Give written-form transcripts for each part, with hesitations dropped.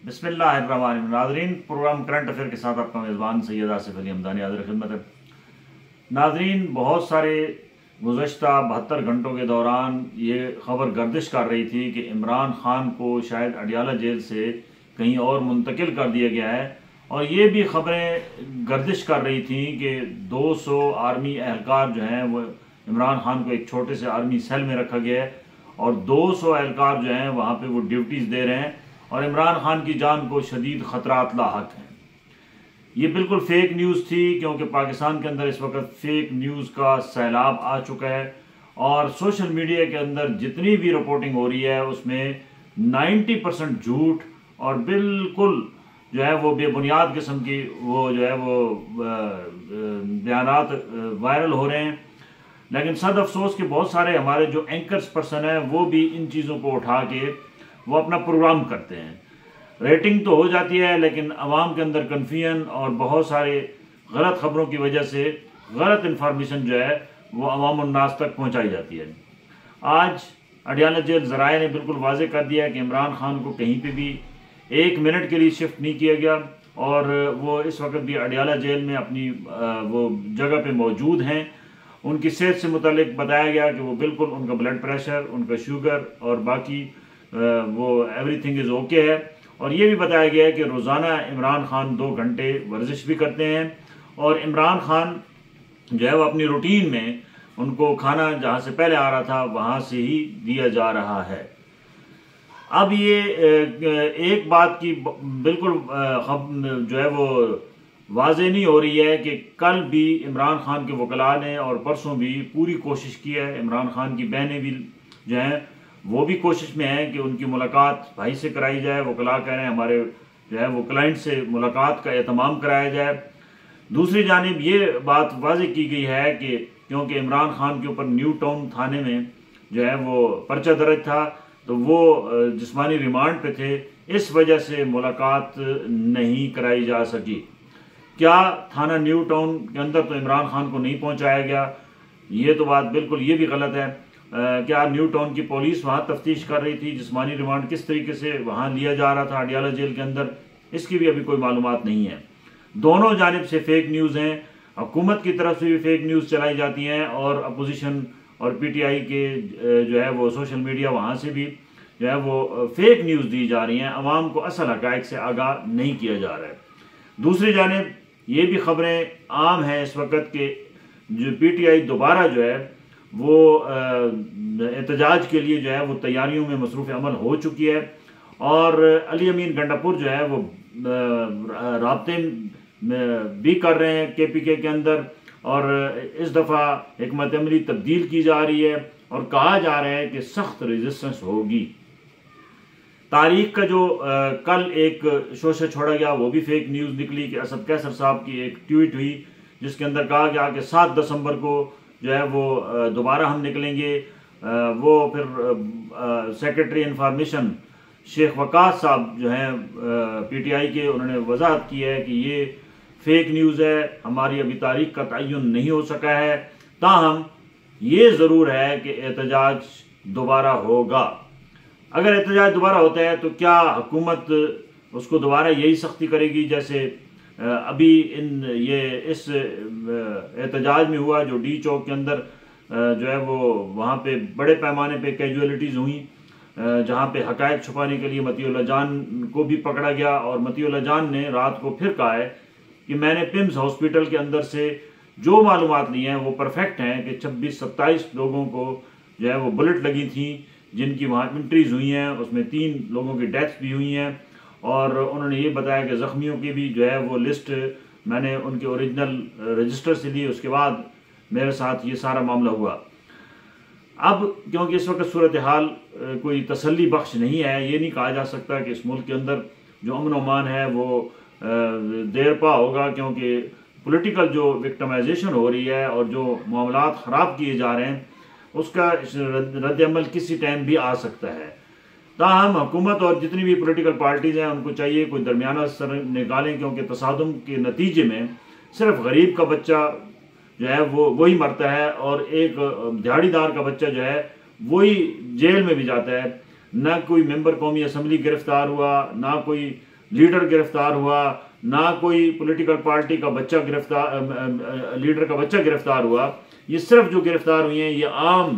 बिस्मिल्लाहिर्रहमानिर्रहीम। नाज़रीन, programme current affair के साथ आपका मेज़बान सैयद आसिफ अली हमदानी हाज़िर खिदमत है। नाज़रीन, बहुत सारे गुज़श्ता 72 घंटों के दौरान ये खबर गर्दिश कर रही थी कि इमरान खान को शायद अडियाला जेल से कहीं और मुंतकिल कर दिया गया है, और ये भी खबरें गर्दिश कर रही थी कि 200 आर्मी एहलकार जो हैं वो इमरान खान को एक छोटे से आर्मी सेल में रखा गया है और 200 एहलकार जो हैं वहाँ पे वो ड्यूटीज़ दे रहे हैं और इमरान खान की जान को शदीद ख़तरात लाहक हैं। ये बिल्कुल फेक न्यूज़ थी, क्योंकि पाकिस्तान के अंदर इस वक्त फेक न्यूज़ का सैलाब आ चुका है और सोशल मीडिया के अंदर जितनी भी रिपोर्टिंग हो रही है उसमें 90% झूठ और बिल्कुल जो है वो बेबुनियाद किस्म की वो जो है वो बयानात वायरल हो रहे हैं। लेकिन सद अफसोस कि बहुत सारे हमारे जो एंकर्स पर्सन हैं वो भी इन चीज़ों को उठा के वो अपना प्रोग्राम करते हैं। रेटिंग तो हो जाती है, लेकिन आवाम के अंदर कन्फ्यूजन और बहुत सारे गलत खबरों की वजह से गलत इन्फॉर्मेशन जो है वो अवाम उन्नास तक पहुंचाई जाती है। आज अडियाला जेल ज़राए ने बिल्कुल वाज़े कर दिया है कि इमरान खान को कहीं पे भी 1 मिनट के लिए शिफ्ट नहीं किया गया और वो इस वक्त भी अडियाला जेल में अपनी वो जगह पे मौजूद हैं। उनकी सेहत से मुतालिक बताया गया कि वो बिल्कुल, उनका ब्लड प्रेशर, उनका शुगर और बाकी वो एवरीथिंग इज़ ओके है। और ये भी बताया गया है कि रोज़ाना इमरान खान 2 घंटे वर्जिश भी करते हैं और इमरान खान जो है वो अपनी रूटीन में उनको खाना जहाँ से पहले आ रहा था वहाँ से ही दिया जा रहा है। अब ये एक बात की बिल्कुल जो है वो वाज़े नहीं हो रही है कि कल भी इमरान खान के वकला ने और परसों भी पूरी कोशिश की है। इमरान खान की बहनें भी जो हैं वो भी कोशिश में हैं कि उनकी मुलाकात भाई से कराई जाए। वकला कह रहे हैं हमारे जो है वो क्लाइंट से मुलाकात का एहतमाम कराया जाए। दूसरी जानिब ये बात वाज़े की गई है कि क्योंकि इमरान खान के ऊपर न्यू टाउन थाने में जो है वो पर्चा दर्ज था, तो वो जिस्मानी रिमांड पे थे, इस वजह से मुलाकात नहीं कराई जा सकी। क्या थाना न्यू टाउन के अंदर तो इमरान खान को नहीं पहुंचाया गया? ये तो बात बिल्कुल ये भी गलत है। क्या न्यू टाउन की पुलिस वहाँ तफ्तीश कर रही थी? जिस्मानी रिमांड किस तरीके से वहाँ लिया जा रहा था अडियाला जेल के अंदर, इसकी भी अभी कोई मालूमात नहीं है। दोनों जानिब से फेक न्यूज़ हैं। हुकूमत की तरफ से भी फेक न्यूज़ चलाई जाती हैं और अपोजिशन और पीटीआई के जो है वो सोशल मीडिया वहाँ से भी जो है वो फेक न्यूज़ दी जा रही हैं। अवाम को असल हक़ाइक़ से आगाह नहीं किया जा रहा है। दूसरी जानिब ये भी खबरें आम हैं इस वक्त के जो पीटीआई दोबारा जो है वो एहतजाज के लिए जो है वो तैयारियों में मसरूफ़ अमल हो चुकी है और अली अमीन गंडापुर जो है वो राब्ते भी कर रहे हैं केपीके के अंदर, और इस दफ़ा हिकमत अमली तब्दील की जा रही है और कहा जा रहा है कि सख्त रेजिस्टेंस होगी। तारीख का जो कल एक शोशा छोड़ा गया वो भी फेक न्यूज़ निकली कि असद कैसर साहब की एक ट्वीट हुई जिसके अंदर कहा गया कि 7 दिसंबर को जो है वो दोबारा हम निकलेंगे। वो फिर सेक्रेटरी इंफॉर्मेशन शेख वकास साहब जो हैं पीटीआई के, उन्होंने वजाहत की है कि ये फेक न्यूज़ है, हमारी अभी तारीख का तयन नहीं हो सका है, ताहम ये ज़रूर है कि एहतजाज दोबारा होगा। अगर एहतजाज दोबारा होता है तो क्या हुकूमत उसको दोबारा यही सख्ती करेगी जैसे अभी इस एहतजाज में हुआ जो डी चौक के अंदर जो है वो वहाँ पे बड़े पैमाने पे कैजुअलिटीज़ हुई, जहाँ पे हक़ाइक़ छुपाने के लिए मतीउल्लाह जान को भी पकड़ा गया और मतीउल्लाह जान ने रात को फिर कहा है कि मैंने पिम्स हॉस्पिटल के अंदर से जो मालूमात ली हैं वो परफेक्ट हैं कि 26-27 लोगों को जो है वो बुलेट लगी थी जिनकी वहाँ इंट्रीज हुई हैं, उसमें 3 लोगों की डेथ्स भी हुई हैं और उन्होंने ये बताया कि ज़ख्मियों की भी जो है वो लिस्ट मैंने उनके ओरिजिनल रजिस्टर से ली, उसके बाद मेरे साथ ये सारा मामला हुआ। अब क्योंकि इस वक्त सूरत हाल कोई तसल्ली बख्श नहीं है, ये नहीं कहा जा सकता कि इस मुल्क के अंदर जो अमन अमान है वो देर पा होगा, क्योंकि पॉलिटिकल जो विक्टिमाइजेशन हो रही है और जो मामलात ख़राब किए जा रहे हैं उसका रद्द अमल किसी टाइम भी आ सकता है। ताहम हुकूमत और जितनी भी पॉलिटिकल पार्टीज़ हैं उनको चाहिए कोई दरमियाना सर निकालें, क्योंकि तसादुम के नतीजे में सिर्फ गरीब का बच्चा जो है वो वही मरता है और एक दिहाड़ीदार का बच्चा जो है वही जेल में भी जाता है। ना कोई मेंबर कौमी असम्बली गिरफ्तार हुआ, ना कोई لیڈر گرفتار ہوا، نہ کوئی پولیٹیکل پارٹی کا بچہ لیڈر کا بچہ گرفتار ہوا. یہ صرف جو گرفتار ہوئی ہیں یہ عام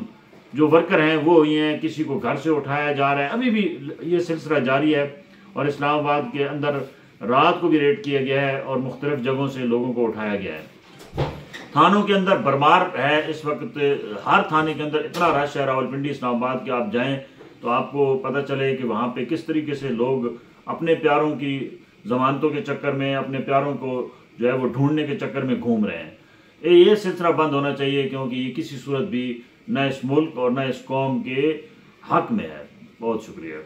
جو ورکر ہیں وہ ہوئی ہیں. کسی کو گھر سے اٹھایا جا رہا ہے، ابھی بھی یہ سلسلہ جاری ہے. اور اسلام آباد کے اندر رات کو بھی ریڈ کیا گیا ہے اور مختلف جگہوں سے لوگوں کو اٹھایا گیا ہے. تھانوں کے اندر بھرمار ہے اس وقت. ہر تھانے کے اندر اتنا رش ہے راولپنڈی اسلام آباد کے، آپ جائیں تو آپ کو پتہ چلے کہ وہاں پہ کس طریقے سے لوگ اپنے پیاروں کی ضمانتوں کے چکر میں، اپنے پیاروں کو جو ہے وہ ڈھونڈنے کے چکر میں گھوم رہے ہیں. یہ سلسلہ بند ہونا چاہیے، کیونکہ یہ کسی صورت بھی نہ اس ملک اور نہ اس قوم کے حق میں ہے. بہت شکریہ.